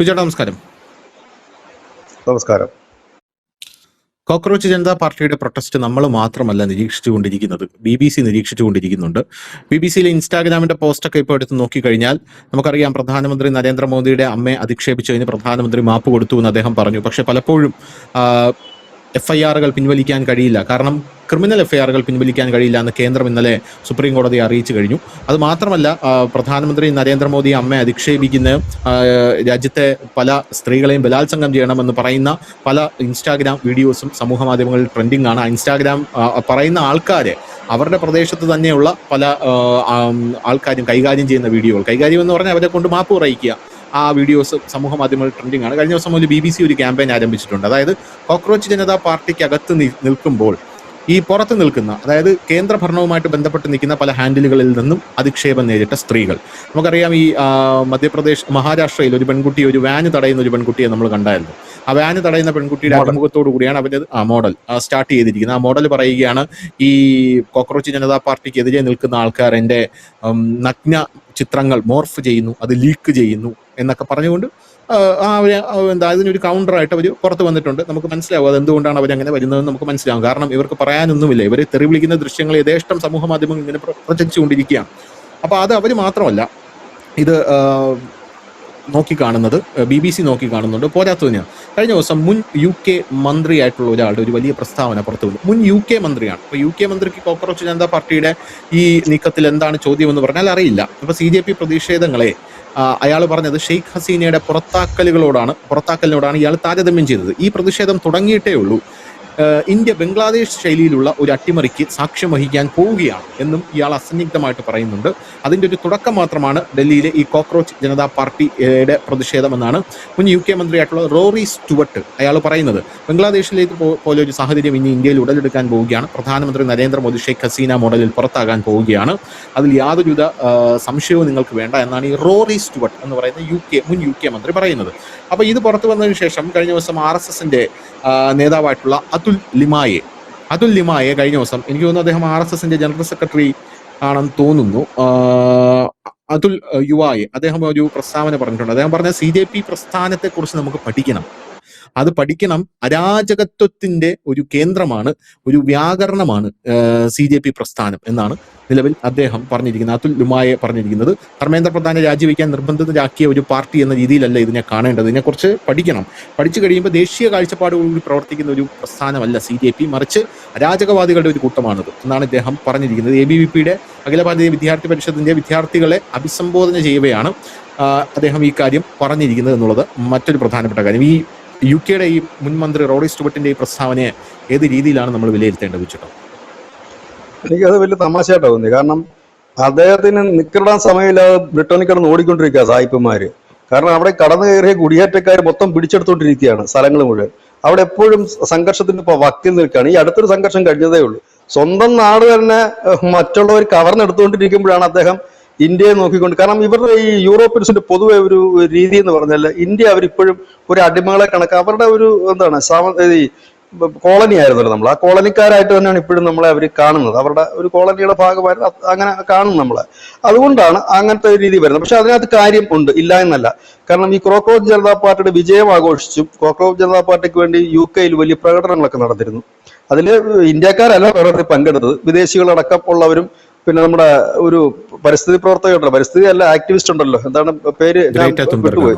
സുജേട്ടാ നമസ്കാരം. നമസ്കാരം. കോക്രോച്ച് ജനതാ പാർട്ടിയുടെ പ്രൊട്ടസ്റ്റ് നമ്മൾ മാത്രമല്ല നിരീക്ഷിച്ചുകൊണ്ടിരിക്കുന്നത്, BBC നിരീക്ഷിച്ചുകൊണ്ടിരിക്കുന്നുണ്ട്. BBCയിലെ ഇൻസ്റ്റാഗ്രാമിന്റെ പോസ്റ്റൊക്കെ ഇപ്പോൾ എടുത്ത് നോക്കിക്കഴിഞ്ഞാൽ നമുക്കറിയാം, പ്രധാനമന്ത്രി നരേന്ദ്രമോദിയുടെ അമ്മയെ അധിക്ഷേപിച്ചതിന് പ്രധാനമന്ത്രി മാപ്പ് കൊടുത്തു എന്ന് അദ്ദേഹം പറഞ്ഞു. പക്ഷെ പലപ്പോഴും FIR-കൾ പിൻവലിക്കാൻ കഴിയില്ല, കാരണം ക്രിമിനൽ FIR-കൾ പിൻവലിക്കാൻ കഴിയില്ല എന്ന് കേന്ദ്രം ഇന്നലെ സുപ്രീം കോടതിയെ അറിയിച്ചു കഴിഞ്ഞു. അത് മാത്രമല്ല, പ്രധാനമന്ത്രി നരേന്ദ്രമോദി അമ്മയെ അധിക്ഷേപിക്കുന്ന രാജ്യത്തെ പല സ്ത്രീകളെയും ബലാത്സംഗം ചെയ്യണമെന്ന് പറയുന്ന പല ഇൻസ്റ്റാഗ്രാം വീഡിയോസും സമൂഹ മാധ്യമങ്ങളിൽ ട്രെൻഡിങ് ആണ്. ഇൻസ്റ്റാഗ്രാം പറയുന്ന ആൾക്കാരെ അവരുടെ പ്രദേശത്ത് തന്നെയുള്ള പല ആൾക്കാരും കൈകാര്യം ചെയ്യുന്ന വീഡിയോകൾ, കൈകാര്യം എന്ന് പറഞ്ഞാൽ അവരെ കൊണ്ട് മാപ്പ് പറയിക്കുക, ആ വീഡിയോസ് സമൂഹ മാധ്യമങ്ങളിൽ ട്രെൻഡിങ് ആണ്. കഴിഞ്ഞ ദിവസം മുതൽ BBC ഒരു ക്യാമ്പയിൻ ആരംഭിച്ചിട്ടുണ്ട്. അതായത് കോക്രോച്ച് ജനതാ പാർട്ടിക്ക് അകത്ത് നിൽക്കുമ്പോൾ ഈ പുറത്ത് നിൽക്കുന്ന, അതായത് കേന്ദ്ര ഭരണവുമായിട്ട് ബന്ധപ്പെട്ട് നിൽക്കുന്ന പല ഹാൻഡിലുകളിൽ നിന്നും അധിക്ഷേപം നേരിട്ട സ്ത്രീകൾ. നമുക്കറിയാം, ഈ മഹാരാഷ്ട്രയിൽ ഒരു പെൺകുട്ടി, ഒരു വാന് തടയുന്ന ഒരു പെൺകുട്ടിയെ നമ്മൾ കണ്ടായിരുന്നു. ആ വാന് തടയുന്ന പെൺകുട്ടിയുടെ അഭിമുഖത്തോടു കൂടിയാണ് അവൻ്റെ മോഡൽ സ്റ്റാർട്ട് ചെയ്തിരിക്കുന്നത്. ആ മോഡൽ പറയുകയാണ്, ഈ കോക്രോച്ച് ജനതാ പാർട്ടിക്കെതിരെ നിൽക്കുന്ന ആൾക്കാർ എൻ്റെ നഗ്ന ചിത്രങ്ങൾ മോർഫ് ചെയ്യുന്നു, അത് ലീക്ക് ചെയ്യുന്നു എന്നൊക്കെ പറഞ്ഞുകൊണ്ട് അതിനൊരു കൗണ്ടറായിട്ട് അവർ പുറത്ത് വന്നിട്ടുണ്ട്. നമുക്ക് മനസ്സിലാവും അത് എന്തുകൊണ്ടാണ് അവരങ്ങനെ വരുന്നതെന്ന് നമുക്ക് മനസ്സിലാവും. കാരണം ഇവർക്ക് പറയാനൊന്നുമില്ല. ഇവർ തെറി വിളിക്കുന്ന ദൃശ്യങ്ങൾ യഥേഷ്ടം സമൂഹ മാധ്യമങ്ങൾ ഇങ്ങനെ പ്രചരിച്ചുകൊണ്ടിരിക്കുകയാണ്. അപ്പോൾ അത് അവർ മാത്രമല്ല ഇത് നോക്കിക്കാണുന്നത്, BBC നോക്കിക്കാണുന്നുണ്ട്. പോരാത്തതിന് കഴിഞ്ഞ ദിവസം മുൻ UK മന്ത്രിയായിട്ടുള്ള ഒരാളുടെ ഒരു വലിയ പ്രസ്താവന പുറത്തു വന്നു. മുൻ UK മന്ത്രിയാണ്. അപ്പോൾ UK മന്ത്രിക്ക് കോക്രോച്ച് ജനതാ പാർട്ടിയുടെ ഈ നീക്കത്തിൽ എന്താണ് ചോദ്യം എന്ന് പറഞ്ഞാൽ അറിയില്ല. അപ്പോൾ CJP പ്രതിഷേധങ്ങളെ അയാൾ പറഞ്ഞത് ഷെയ്ഖ് ഹസീനയുടെ പുറത്താക്കലിനോടാണ് ഇയാൾ താരതമ്യം ചെയ്തത്. ഈ പ്രതിഷേധം തുടങ്ങിയിട്ടേ ഉള്ളൂ, ഇന്ത്യ ബംഗ്ലാദേശ് ശൈലിയിലുള്ള ഒരു അട്ടിമറിക്ക് സാക്ഷ്യം വഹിക്കാൻ പോവുകയാണ് എന്നും ഇയാൾ അസന്നിഗ്ധമായിട്ട് പറയുന്നുണ്ട്. അതിൻ്റെ ഒരു തുടക്കം മാത്രമാണ് ഡൽഹിയിലെ ഈ കോക്രോച്ച് ജനതാ പാർട്ടിയുടെ പ്രതിഷേധമെന്നാണ് മുൻ UK മന്ത്രിയായിട്ടുള്ള റോറി സ്റ്റുവർട്ട് അയാൾ പറയുന്നത്. ബംഗ്ലാദേശിലേക്ക് പോലെ ഒരു സാഹചര്യം ഇനി ഇന്ത്യയിൽ ഉടലെടുക്കാൻ പോവുകയാണ്. പ്രധാനമന്ത്രി നരേന്ദ്രമോദി ഷെയ്ഖ് ഹസീന മോഡലിൽ പുറത്താകാൻ പോവുകയാണ്. അതിൽ യാതൊരുവിധ സംശയവും നിങ്ങൾക്ക് വേണ്ട എന്നാണ് ഈ റോറി സ്റ്റുവർട്ട് എന്ന് പറയുന്ന മുൻ UK മന്ത്രി പറയുന്നത്. അപ്പോൾ ഇത് പുറത്തു വന്നതിന് ശേഷം കഴിഞ്ഞ ദിവസം RSSന്റെ നേതാവായിട്ടുള്ള അതുൽ ലിമായെ കഴിഞ്ഞ ദിവസം, എനിക്ക് തോന്നുന്നു അദ്ദേഹം RSSന്റെ ജനറൽ സെക്രട്ടറി ആണെന്ന് തോന്നുന്നു, അതുൽ യുവായെ, അദ്ദേഹം ഒരു പ്രസ്താവന പറഞ്ഞിട്ടുണ്ട്. അദ്ദേഹം പറഞ്ഞ CJP പ്രസ്ഥാനത്തെ കുറിച്ച് നമുക്ക് പഠിക്കണം. അത് പഠിക്കണം. അരാജകത്വത്തിന്റെ ഒരു കേന്ദ്രമാണ്, ഒരു വ്യാകരണമാണ് CJP പ്രസ്ഥാനം എന്നാണ് നിലവിൽ അദ്ദേഹം പറഞ്ഞിരിക്കുന്നത്. അതുൽ ലുമായെ പറഞ്ഞിരിക്കുന്നത് ധർമ്മേന്ദ്ര പ്രധാനെ രാജിവെക്കാൻ നിർബന്ധിതരാക്കിയ ഒരു പാർട്ടി എന്ന രീതിയിലല്ല ഇതിനെ കാണേണ്ടത്. ഇതിനെക്കുറിച്ച് പഠിക്കണം. പഠിച്ചു കഴിയുമ്പോൾ ദേശീയ കാഴ്ചപ്പാടുകൂടി പ്രവർത്തിക്കുന്ന ഒരു പ്രസ്ഥാനമല്ല CJP, മറിച്ച് അരാജകവാദികളുടെ ഒരു കൂട്ടമാണിത് എന്നാണ് ഇദ്ദേഹം പറഞ്ഞിരിക്കുന്നത്. ABVPയുടെ അഖില ഭാരതീയ വിദ്യാർത്ഥി പരിഷത്തിന്റെ വിദ്യാർത്ഥികളെ അഭിസംബോധന ചെയ്യവെയാണ് അദ്ദേഹം ഈ കാര്യം പറഞ്ഞിരിക്കുന്നത് എന്നുള്ളത് മറ്റൊരു പ്രധാനപ്പെട്ട കാര്യം. ഈ UK-യുടെ ഈ മുൻ മന്ത്രി റോറി സ്റ്റുവർട്ടിന്റെ ഈ പ്രസ്താവനയെ ഏത് രീതിയിലാണ് നമ്മൾ വിലയിരുത്തേണ്ടത് വെച്ചിട്ടോ? എനിക്കത് വലിയ തമാശയായിട്ടാ തോന്നി. കാരണം അദ്ദേഹത്തിന് നിൽക്കിടാൻ സമയമില്ലാതെ ബ്രിട്ടനിൽ കിടന്ന് ഓടിക്കൊണ്ടിരിക്കുക സായിപ്പന്മാര്. കാരണം അവിടെ കടന്നു കയറിയ കുടിയേറ്റക്കാർ മൊത്തം പിടിച്ചെടുത്തോണ്ടിരിക്കുകയാണ് സ്ഥലങ്ങൾ മുഴുവൻ. അവിടെ എപ്പോഴും സംഘർഷത്തിന്റെ വക്കിൽ നിൽക്കുകയാണ്. ഈ അടുത്തൊരു സംഘർഷം കഴിഞ്ഞതേ ഉള്ളൂ. സ്വന്തം നാട് തന്നെ മറ്റുള്ളവർ കവർന്നെടുത്തുകൊണ്ടിരിക്കുമ്പോഴാണ് അദ്ദേഹം ഇന്ത്യയെ നോക്കിക്കൊണ്ട്, കാരണം ഇവരുടെ ഈ യൂറോപ്യൻസിന്റെ പൊതുവെ ഒരു രീതി എന്ന് പറഞ്ഞാൽ ഇന്ത്യ അവരിപ്പോഴും ഒരു അടിമകളെ കണക്ക്, അവരുടെ ഒരു എന്താണ് ഈ കോളനി ആയിരുന്നല്ലോ നമ്മൾ. ആ കോളനിക്കാരായിട്ട് തന്നെയാണ് ഇപ്പോഴും നമ്മളെ അവർ കാണുന്നത്. അവരുടെ ഒരു കോളനിയുടെ ഭാഗമായിട്ട് അങ്ങനെ കാണും നമ്മളെ. അതുകൊണ്ടാണ് അങ്ങനത്തെ ഒരു രീതി വരുന്നത്. പക്ഷെ അതിനകത്ത് കാര്യം ഉണ്ട്, ഇല്ല എന്നല്ല. കാരണം ഈ കോക്രോച്ച് ജനതാ പാർട്ടിയുടെ വിജയം ആഘോഷിച്ചും കോക്രോച്ച് ജനതാ പാർട്ടിക്ക് വേണ്ടി UK-യിൽ വലിയ പ്രകടനങ്ങളൊക്കെ നടന്നിരുന്നു. അതിൽ ഇന്ത്യക്കാരല്ല പ്രകടനത്തിൽ പങ്കെടുത്തത്, വിദേശികളടക്കം ഉള്ളവരും. പിന്നെ നമ്മുടെ ഒരു പരിസ്ഥിതി പ്രവർത്തകരുണ്ടല്ലോ, പരിസ്ഥിതി അല്ല ആക്ടിവിസ്റ്റ് ഉണ്ടല്ലോ, എന്താണ് പേര് വിട്ടുപോയി,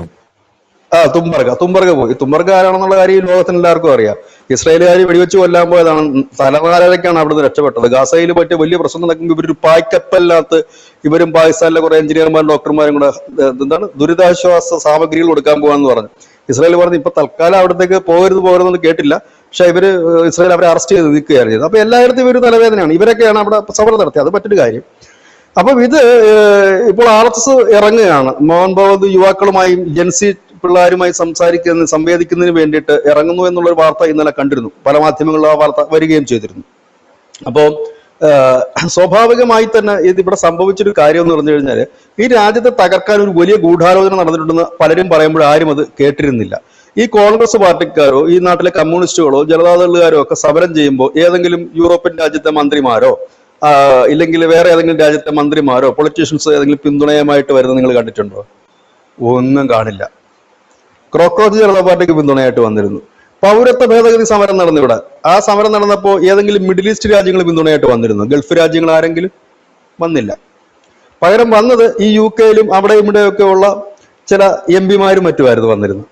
തുമ്പർഗ പോയി. തുമ്പർഗ ആരാണെന്നുള്ള കാര്യം ലോകത്തിന് എല്ലാവർക്കും അറിയാം. ഇസ്രായേലുകാർ വെടിവെച്ച് കൊല്ലാൻ പോയതാണ്. തലനാരൊക്കെയാണ് അവിടുന്ന് രക്ഷപ്പെട്ടത്. ഗാസയിൽ പറ്റിയ വലിയ പ്രശ്നം നടക്കുമ്പോൾ ഇവരൊരു പായ്ക്കപ്പലിനകത്ത് ഇവരും പാകിസ്ഥാനിലെ കുറെ എഞ്ചിനീയർമാരും ഡോക്ടർമാരും കൂടെ എന്താണ് ദുരിതാശ്വാസ സാമഗ്രികൾ കൊടുക്കാൻ പോകാന്ന് പറഞ്ഞു. ഇസ്രായേൽ പറഞ്ഞു ഇപ്പൊ തൽക്കാലം അവിടത്തേക്ക് പോകരുതെന്ന് കേട്ടില്ല. പക്ഷെ ഇസ്രായേൽ അവരെ അറസ്റ്റ് ചെയ്ത് നിൽക്കുകയാണ് ചെയ്തത്. അപ്പൊ എല്ലായിടത്തും ഇവര് തലവേദനയാണ്. ഇവരൊക്കെയാണ് അവിടെ സമരം നടത്തിയത്. അത് മറ്റൊരു കാര്യം. അപ്പൊ ഇത് ഇപ്പോൾ RSS ഇറങ്ങുകയാണ്. മോഹൻ ഭഗവത് യുവാക്കളുമായും ജൻസി പിള്ളേരുമായി സംവേദിക്കുന്നതിന് വേണ്ടിയിട്ട് ഇറങ്ങുന്നു എന്നുള്ളൊരു വാർത്ത ഇന്നലെ കണ്ടിരുന്നു. പല മാധ്യമങ്ങളിലും ആ വാർത്ത വരികയും ചെയ്തിരുന്നു. അപ്പോൾ സ്വാഭാവികമായി തന്നെ ഇവിടെ സംഭവിച്ചൊരു കാര്യം എന്ന് പറഞ്ഞു കഴിഞ്ഞാൽ, ഈ രാജ്യത്തെ തകർക്കാൻ ഒരു വലിയ ഗൂഢാലോചന നടന്നിട്ടുണ്ടെന്ന് പലരും പറയുമ്പോൾ ആരും അത് കേട്ടിരുന്നില്ല. ഈ കോൺഗ്രസ് പാർട്ടിക്കാരോ ഈ നാട്ടിലെ കമ്മ്യൂണിസ്റ്റുകളോ ജനതാദളുകാരോ ഒക്കെ സമരം ചെയ്യുമ്പോൾ ഏതെങ്കിലും യൂറോപ്യൻ രാജ്യത്തെ മന്ത്രിമാരോ ഇല്ലെങ്കിൽ വേറെ ഏതെങ്കിലും രാജ്യത്തെ മന്ത്രിമാരോ പൊളിറ്റീഷ്യൻസ് ഏതെങ്കിലും പിന്തുണയുമായിട്ട് വരുന്നത് നിങ്ങൾ കണ്ടിട്ടുണ്ടോ? ഒന്നും കാണില്ല. കോക്രോച്ച് ജനതാ പാർട്ടിക്ക് പിന്തുണയായിട്ട് വന്നിരുന്നു. പൗരത്വ ഭേദഗതി സമരം നടന്നു ഇവിടെ. ആ സമരം നടന്നപ്പോൾ ഏതെങ്കിലും മിഡിൽ ഈസ്റ്റ് രാജ്യങ്ങൾ പിന്തുണയായിട്ട് വന്നിരുന്നു? ഗൾഫ് രാജ്യങ്ങൾ ആരെങ്കിലും? വന്നില്ല. പകരം വന്നത് ഈ UK-യിലും അവിടെ ഇവിടെയൊക്കെ ഉള്ള ചില MP-മാരും മറ്റുമായിരുന്നു വന്നിരുന്നു.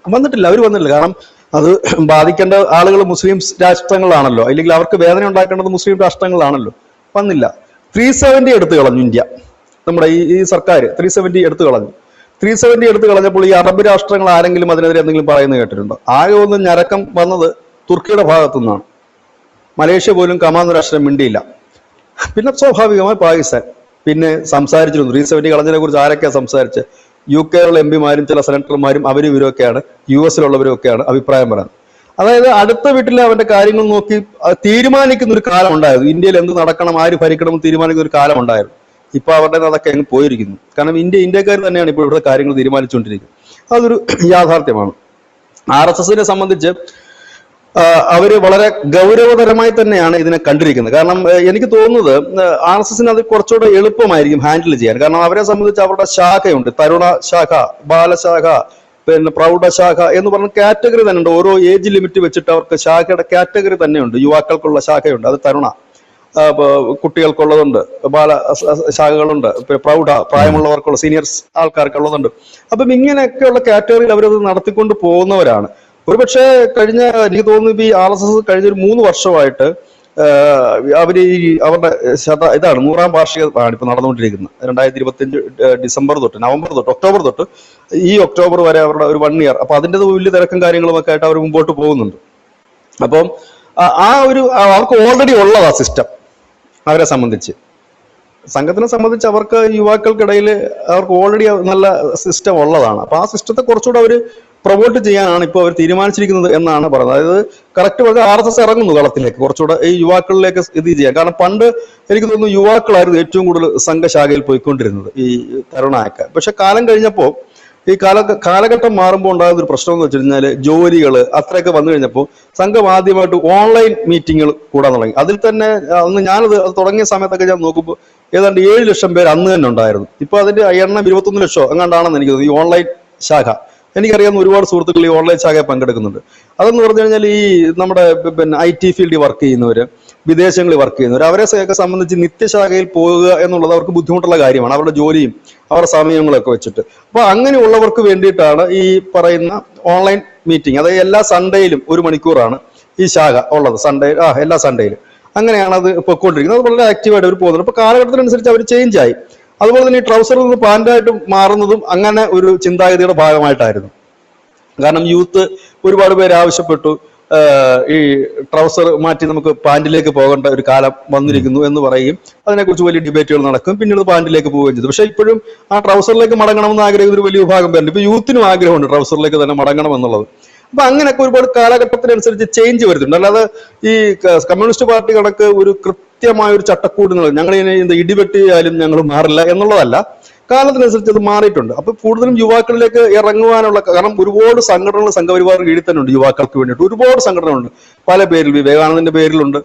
വന്നിട്ടില്ല, അവർ വന്നിട്ടില്ല. കാരണം അത് ബാധിക്കേണ്ട ആളുകൾ മുസ്ലിം രാഷ്ട്രങ്ങളാണല്ലോ, അല്ലെങ്കിൽ അവർക്ക് വേദന ഉണ്ടാക്കേണ്ടത് മുസ്ലിം രാഷ്ട്രങ്ങളാണല്ലോ. വന്നില്ല. 370 എടുത്തു കളഞ്ഞു ഇന്ത്യ, നമ്മുടെ ഈ സർക്കാർ 370 എടുത്തു കളഞ്ഞു. 370 എടുത്തു കളഞ്ഞപ്പോൾ ഈ അറബ് രാഷ്ട്രങ്ങൾ ആരെങ്കിലും അതിനെതിരെ എന്തെങ്കിലും പറയുന്നത് കേട്ടിട്ടുണ്ടോ? ആകെ ഒന്ന് ഞരക്കം വന്നത് തുർക്കിയുടെ ഭാഗത്തു നിന്നാണ്. മലേഷ്യ പോലും കമാന്ന് രാഷ്ട്രം മിണ്ടിയില്ല. പിന്നെ സ്വാഭാവികമായി പാകിസ്ഥാൻ പിന്നെ സംസാരിച്ചിരുന്നു. 370 കളഞ്ഞതിനെ കുറിച്ച് ആരൊക്കെയാണ് സംസാരിച്ച്? UK-യിലുള്ള MP-മാരും ചില സെനറ്റർമാരും അവരും ഇവരൊക്കെയാണ്, US-ലുള്ളവരും ഒക്കെയാണ് അഭിപ്രായം പറയുന്നത്. അതായത് അടുത്ത വീട്ടിലെ അവന്റെ കാര്യങ്ങൾ നോക്കി തീരുമാനിക്കുന്ന ഒരു കാലം ഉണ്ടായിരുന്നു. ഇന്ത്യയിൽ എന്ത് നടക്കണം, ആര് ഭരിക്കണം തീരുമാനിക്കുന്ന ഒരു കാലം ഉണ്ടായിരുന്നു. ഇപ്പൊ അവരുടെ അതൊക്കെ അങ്ങ് പോയിരിക്കുന്നു. കാരണം ഇന്ത്യക്കാർ തന്നെയാണ് ഇപ്പോൾ ഇവിടുത്തെ കാര്യങ്ങൾ തീരുമാനിച്ചുകൊണ്ടിരിക്കുന്നത്. അതൊരു യാഥാർത്ഥ്യമാണ്. RSSനെ സംബന്ധിച്ച് അവര് വളരെ ഗൗരവതരമായി തന്നെയാണ് ഇതിനെ കണ്ടിരിക്കുന്നത്. കാരണം എനിക്ക് തോന്നുന്നത് RSSന് അത് കുറച്ചുകൂടെ എളുപ്പമായിരിക്കും ഹാൻഡിൽ ചെയ്യാൻ. കാരണം അവരെ സംബന്ധിച്ച് അവരുടെ ശാഖയുണ്ട്, തരുണ ശാഖ, ബാലശാഖ, പിന്നെ പ്രൗഢശാഖ എന്ന് പറഞ്ഞ കാറ്റഗറി തന്നെ ഉണ്ട്. ഓരോ ഏജ് ലിമിറ്റ് വെച്ചിട്ട് അവർക്ക് ശാഖയുടെ കാറ്റഗറി തന്നെയുണ്ട്. യുവാക്കൾക്കുള്ള ശാഖയുണ്ട്, അത് തരുണ. കുട്ടികൾക്കുള്ളതുണ്ട്, ബാല ശാഖകളുണ്ട്, പ്രൗഢ പ്രായമുള്ളവർക്കുള്ള സീനിയേഴ്സ് ആൾക്കാർക്കുള്ളതുണ്ട്. അപ്പം ഇങ്ങനെയൊക്കെയുള്ള കാറ്റഗറിയിൽ അവരത് നടത്തിക്കൊണ്ട് പോകുന്നവരാണ്. ഒരുപക്ഷെ എനിക്ക് തോന്നുന്നു ഇപ്പൊ ഈ RSS കഴിഞ്ഞ ഒരു 3 വർഷമായിട്ട് അവര് അവരുടെ ഇതാണ് 100ാം വാർഷികമാണ് ഇപ്പൊ നടന്നുകൊണ്ടിരിക്കുന്നത്. 2025 ഡിസംബർ തൊട്ട് ഒക്ടോബർ തൊട്ട് ഈ ഒക്ടോബർ വരെ അവരുടെ ഒരു 1 ഇയർ. അപ്പൊ അതിൻ്റെ വലിയ തിരക്കും കാര്യങ്ങളും ഒക്കെ ആയിട്ട് അവർ മുമ്പോട്ട് പോകുന്നുണ്ട്. അപ്പം അവർക്ക് ഓൾറെഡി ഉള്ളതാ സിസ്റ്റം. അവരെ സംബന്ധിച്ച്, സംഘത്തിനെ സംബന്ധിച്ച് അവർക്ക് യുവാക്കൾക്കിടയിൽ അവർക്ക് ഓൾറെഡി നല്ല സിസ്റ്റം ഉള്ളതാണ്. അപ്പൊ ആ സിസ്റ്റത്തെ കുറച്ചുകൂടെ അവർ പ്രൊമോട്ട് ചെയ്യാനാണ് ഇപ്പോൾ അവർ തീരുമാനിച്ചിരിക്കുന്നത് എന്നാണ് പറയുന്നത്. അതായത് കറക്റ്റ് പറഞ്ഞാൽ RSS ഇറങ്ങുന്നു കളത്തിലേക്ക് കുറച്ചുകൂടെ ഈ യുവാക്കളിലേക്ക് ഇത് ചെയ്യാൻ. കാരണം പണ്ട് എനിക്ക് തോന്നുന്നു യുവാക്കളായിരുന്നു ഏറ്റവും കൂടുതൽ സംഘശാഖയിൽ പോയിക്കൊണ്ടിരുന്നത്, ഈ തരുണയൊക്കെ. പക്ഷെ കാലം കഴിഞ്ഞപ്പോൾ ഈ കാലഘട്ടം മാറുമ്പോൾ ഉണ്ടാകുന്ന ഒരു പ്രശ്നം എന്ന് വെച്ച് കഴിഞ്ഞാൽ ജോലികൾ അത്രയൊക്കെ വന്നു കഴിഞ്ഞപ്പോൾ സംഘം ആദ്യമായിട്ട് ഓൺലൈൻ മീറ്റിങ്ങുകൾ കൂടാൻ തുടങ്ങി. അതിൽ തന്നെ അന്ന് ഞാനത് തുടങ്ങിയ സമയത്തൊക്കെ ഞാൻ നോക്കുമ്പോൾ ഏതാണ്ട് 7 ലക്ഷം പേര് അന്ന് തന്നെ ഉണ്ടായിരുന്നു. ഇപ്പൊ അതിന്റെ എണ്ണം 21 ലക്ഷം അങ്ങാണ്ടാണെന്ന് എനിക്ക് തോന്നുന്നു ഈ ഓൺലൈൻ ശാഖ. എനിക്കറിയാവുന്ന ഒരുപാട് സുഹൃത്തുക്കൾ ഈ ഓൺലൈൻ ശാഖയെ പങ്കെടുക്കുന്നുണ്ട്. അതെന്ന് പറഞ്ഞു കഴിഞ്ഞാൽ ഈ നമ്മുടെ IT ഫീൽഡിൽ വർക്ക് ചെയ്യുന്നവര്, വിദേശങ്ങളിൽ വർക്ക് ചെയ്യുന്നവർ, അവരെ സംബന്ധിച്ച് നിത്യശാഖയിൽ പോകുക എന്നുള്ളത് അവർക്ക് ബുദ്ധിമുട്ടുള്ള കാര്യമാണ്, അവരുടെ ജോലിയും അവരുടെ സമയങ്ങളൊക്കെ വെച്ചിട്ട്. അപ്പൊ അങ്ങനെയുള്ളവർക്ക് വേണ്ടിയിട്ടാണ് ഈ പറയുന്ന ഓൺലൈൻ മീറ്റിംഗ്. അതായത് എല്ലാ സൺഡേയിലും 1 മണിക്കൂറാണ് ഈ ശാഖ ഉള്ളത്. എല്ലാ സൺഡേയിലും അങ്ങനെയാണ് അത് പൊയ്ക്കൊണ്ടിരിക്കുന്നത്. അത് വളരെ ആക്റ്റീവായിട്ട് അവർ പോകുന്നത്. അപ്പൊ കാലഘട്ടത്തിനനുസരിച്ച് അവർ ചേഞ്ച് ആയി. അതുപോലെ തന്നെ ഈ ട്രൗസറിൽ നിന്ന് പാൻറ്റായിട്ട് മാറുന്നതും അങ്ങനെ ഒരു ചിന്താഗതിയുടെ ഭാഗമായിട്ടായിരുന്നു. കാരണം യൂത്ത് ഒരുപാട് പേര് ആവശ്യപ്പെട്ടു ഈ ട്രൗസർ മാറ്റി നമുക്ക് പാൻറ്റിലേക്ക് പോകേണ്ട ഒരു കാലം വന്നിരിക്കുന്നു എന്ന് പറയും. അതിനെക്കുറിച്ച് വലിയ ഡിബേറ്റുകൾ നടക്കും. പിന്നീട് പാൻറ്റിലേക്ക് പോവുകയും ചെയ്തു. പക്ഷെ ഇപ്പോഴും ആ ട്രൗസറിലേക്ക് മടങ്ങണമെന്ന് ആഗ്രഹിക്കുന്ന ഒരു വലിയ വിഭാഗം പേരുണ്ട്. ഇപ്പൊ യൂത്തിനും ആഗ്രഹമുണ്ട് ട്രൗസറിലേക്ക് തന്നെ മടങ്ങണം എന്നുള്ളത്. അപ്പൊ അങ്ങനെയൊക്കെ ഒരുപാട് കാലഘട്ടത്തിനനുസരിച്ച് ചേഞ്ച് വരുന്നുണ്ട്. അല്ലാതെ ഈ കമ്മ്യൂണിസ്റ്റ് പാർട്ടി കണക്ക് ഒരു കൃത്യമായ ഒരു ചട്ടക്കൂടുന്നത് ഞങ്ങൾ ഇങ്ങനെ ഇടിവെട്ടിയാലും ഞങ്ങൾ മാറില്ല എന്നുള്ളതല്ല. കാലത്തിനനുസരിച്ച് അത് മാറിയിട്ടുണ്ട്. അപ്പൊ കൂടുതലും യുവാക്കളിലേക്ക് ഇറങ്ങുവാനുള്ള, കാരണം ഒരുപാട് സംഘടനകൾ സംഘപരിവാർ കീഴിൽ തന്നെ ഉണ്ട് യുവാക്കൾക്ക് വേണ്ടിയിട്ട്. ഒരുപാട് സംഘടനകളുണ്ട്, പല പേരിൽ, വിവേകാനന്ദന്റെ പേരിലുണ്ട്,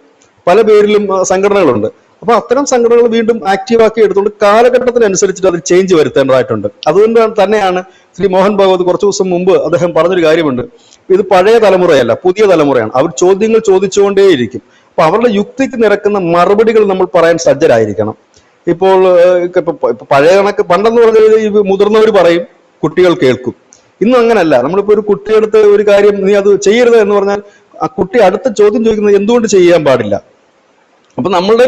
പല പേരിലും സംഘടനകളുണ്ട്. അപ്പൊ അത്തരം സംഘടനകൾ വീണ്ടും ആക്റ്റീവാക്കി എടുത്തുകൊണ്ട് കാലഘട്ടത്തിനനുസരിച്ചിട്ട് അത് ചേഞ്ച് വരുത്തേണ്ടതായിട്ടുണ്ട്. അതുകൊണ്ട് തന്നെയാണ് ശ്രീ മോഹൻ ഭാഗവത് കുറച്ചു ദിവസം മുമ്പ് അദ്ദേഹം പറഞ്ഞൊരു കാര്യമുണ്ട്, ഇത് പഴയ തലമുറയല്ല, പുതിയ തലമുറയാണ്. അവർ ചോദ്യങ്ങൾ ചോദിച്ചുകൊണ്ടേയിരിക്കും. അപ്പൊ അവരുടെ യുക്തിക്ക് നിരക്കുന്ന മറുപടികൾ നമ്മൾ പറയാൻ സജ്ജരായിരിക്കണം. ഇപ്പോൾ പഴയ കണക്ക് പണ്ടെന്ന് പറഞ്ഞാൽ ഈ മുതിർന്നവർ പറയും, കുട്ടികൾ കേൾക്കും. ഇന്നും അങ്ങനല്ല. നമ്മളിപ്പോ ഒരു കുട്ടിയെടുത്ത് ഒരു കാര്യം നീ അത് ചെയ്യരുത് എന്ന് പറഞ്ഞാൽ ആ കുട്ടി അടുത്ത ചോദ്യം ചോദിക്കുന്നത് എന്തുകൊണ്ട് ചെയ്യാൻ പാടില്ല. അപ്പൊ നമ്മളുടെ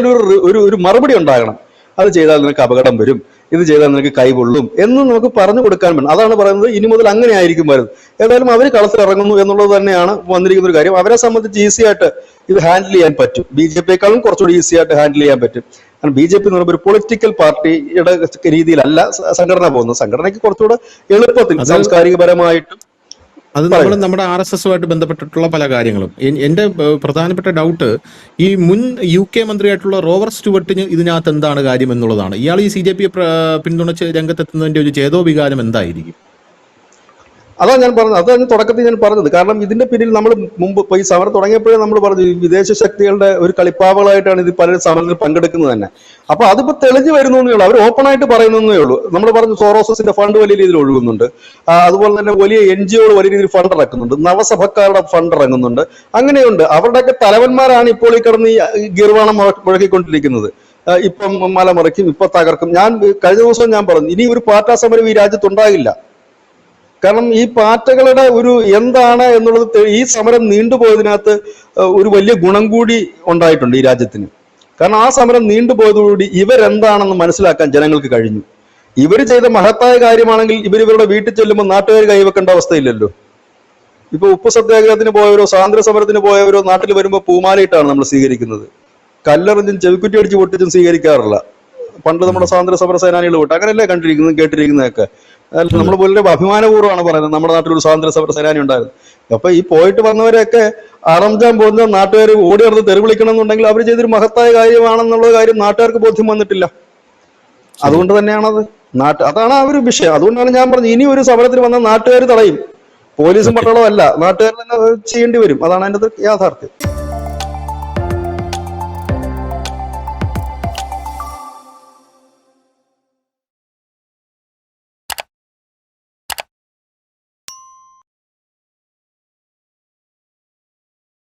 ഒരു മറുപടി ഉണ്ടാകണം. അത് ചെയ്താൽ നിനക്ക് അപകടം വരും, ഇത് ചെയ്താൽ നിനക്ക് കൈകൊള്ളും എന്ന് നമുക്ക് പറഞ്ഞു കൊടുക്കാൻ വേണം. അതാണ് പറയുന്നത്, ഇനി മുതൽ അങ്ങനെ ആയിരിക്കും വരുന്നത്. ഏതായാലും അവർ കളത്തിൽ ഇറങ്ങുന്നു എന്നുള്ളത് തന്നെയാണ് വന്നിരിക്കുന്ന ഒരു കാര്യം. അവരെ സംബന്ധിച്ച് ഈസി ആയിട്ട് ഇത് ഹാൻഡിൽ ചെയ്യാൻ പറ്റും. BJP-യെക്കാളും കുറച്ചുകൂടി ഈസി ആയിട്ട് ഹാൻഡിൽ ചെയ്യാൻ പറ്റും. കാരണം BJP എന്ന് പറയുമ്പോൾ ഒരു പൊളിറ്റിക്കൽ പാർട്ടിയുടെ രീതിയിലല്ല സംഘടന പോകുന്നത്. സംഘടനയ്ക്ക് കുറച്ചുകൂടെ എളുപ്പത്തിൽ സാംസ്കാരികപരമായിട്ടും അത് നമ്മുടെ RSSുമായിട്ട് ബന്ധപ്പെട്ടിട്ടുള്ള പല കാര്യങ്ങളും. എന്റെ പ്രധാനപ്പെട്ട ഡൗട്ട് ഈ മുൻ UK മന്ത്രിയായിട്ടുള്ള റോവർ സ്റ്റുവർട്ടിന് ഇതിനകത്ത് എന്താണ് കാര്യം എന്നുള്ളതാണ്. ഇയാൾ ഈ CJP പിന്തുണച്ച് രംഗത്തെത്തുന്നതിന്റെ ഒരു ചേതോവികാരം എന്തായിരിക്കും? അതാണ് ഞാൻ പറഞ്ഞത്, അതാണ് തുടക്കത്തിൽ ഞാൻ പറഞ്ഞത്. കാരണം ഇതിന്റെ പിന്നിൽ നമ്മൾ മുമ്പ് ഈ സമരം തുടങ്ങിയപ്പോഴേ നമ്മൾ പറഞ്ഞു ഈ വിദേശ ശക്തികളുടെ ഒരു കളിപ്പാവകളായിട്ടാണ് ഇത് പല സമരങ്ങളിൽ പങ്കെടുക്കുന്നത് തന്നെ. അപ്പൊ അതിപ്പോ തെളിഞ്ഞു വരുന്നേ ഉള്ളൂ, അവർ ഓപ്പൺ ആയിട്ട് പറയുന്നേ ഉള്ളൂ. നമ്മൾ പറഞ്ഞു സോറോസസിന്റെ ഫണ്ട് വലിയ രീതിയിൽ ഒഴുകുന്നുണ്ട്, അതുപോലെ തന്നെ വലിയ NGO വലിയ രീതിയിൽ ഫണ്ട് ഇറക്കുന്നുണ്ട്, നവസഭക്കാരുടെ ഫണ്ട് ഇറങ്ങുന്നുണ്ട്, അങ്ങനെയുണ്ട്. അവരുടെയൊക്കെ തലവന്മാരാണ് ഇപ്പോൾ ഈ കിടന്ന് ഈ ഗീർവാണം മുഴക്കിക്കൊണ്ടിരിക്കുന്നത്. ഇപ്പം മലമറിക്കും, ഇപ്പൊ തകർക്കും. ഞാൻ കഴിഞ്ഞ ദിവസം ഞാൻ പറഞ്ഞു ഇനി ഒരു പാർട്ടാ സമരം ഈ രാജ്യത്തുണ്ടാകില്ല. കാരണം ഈ പാറ്റകളുടെ ഒരു എന്താണ് എന്നുള്ളത് ഈ സമരം നീണ്ടുപോയതിനകത്ത് ഒരു വലിയ ഗുണം കൂടി ഉണ്ടായിട്ടുണ്ട് ഈ രാജ്യത്തിന്. കാരണം ആ സമരം നീണ്ടുപോയതോടുകൂടി ഇവരെന്താണെന്ന് മനസ്സിലാക്കാൻ ജനങ്ങൾക്ക് കഴിഞ്ഞു. ഇവർ ചെയ്ത മഹത്തായ കാര്യമാണെങ്കിൽ ഇവരുടെ വീട്ടിൽ ചെല്ലുമ്പോൾ നാട്ടുകാർ കൈവെക്കേണ്ട അവസ്ഥയില്ലല്ലോ. ഇപ്പൊ ഉപ്പ് സത്യാഗ്രഹത്തിന് പോയവരോ സ്വാതന്ത്ര്യ സമരത്തിന് പോയവരോ നാട്ടിൽ വരുമ്പോൾ പൂമാലയിട്ടാണ് നമ്മൾ സ്വീകരിക്കുന്നത്. കല്ലെറിഞ്ഞും ചെവിക്കുറ്റി അടിച്ച് പൊട്ടിച്ചും സ്വീകരിക്കാറില്ല. പണ്ട് നമ്മുടെ സ്വാതന്ത്ര്യ സമര സേനാനികൾ വിട്ട് അങ്ങനെയല്ലേ കണ്ടിരിക്കുന്നത് കേട്ടിരിക്കുന്നതൊക്കെ. നമ്മൾ വളരെ അഭിമാനപൂർവ്വമാണ് പറയുന്നത് നമ്മുടെ നാട്ടിൽ ഒരു സ്വാതന്ത്ര്യ സമര സേനാനി ഉണ്ടായിരുന്നു. അപ്പൊ ഈ പോയിട്ട് വന്നവരെയൊക്കെ ആറംജാൻ പോകുന്ന നാട്ടുകാർ ഓടി നടന്ന് തെറി വിളിക്കണം എന്നുണ്ടെങ്കിൽ അവർ ചെയ്തൊരു മഹത്തായ കാര്യമാണെന്നുള്ള കാര്യം നാട്ടുകാർക്ക് ബോധ്യം വന്നിട്ടില്ല. അതുകൊണ്ട് തന്നെയാണത് അതാണ് ആ ഒരു വിഷയം. അതുകൊണ്ടാണ് ഞാൻ പറഞ്ഞത് ഇനി ഒരു സമരത്തിന് വന്ന നാട്ടുകാർ തടയും, പോലീസും പട്ടാളവും അല്ല, നാട്ടുകാർ തന്നെ ചെയ്യേണ്ടി വരും. അതാണ് അതിന്റെ യാഥാർത്ഥ്യം.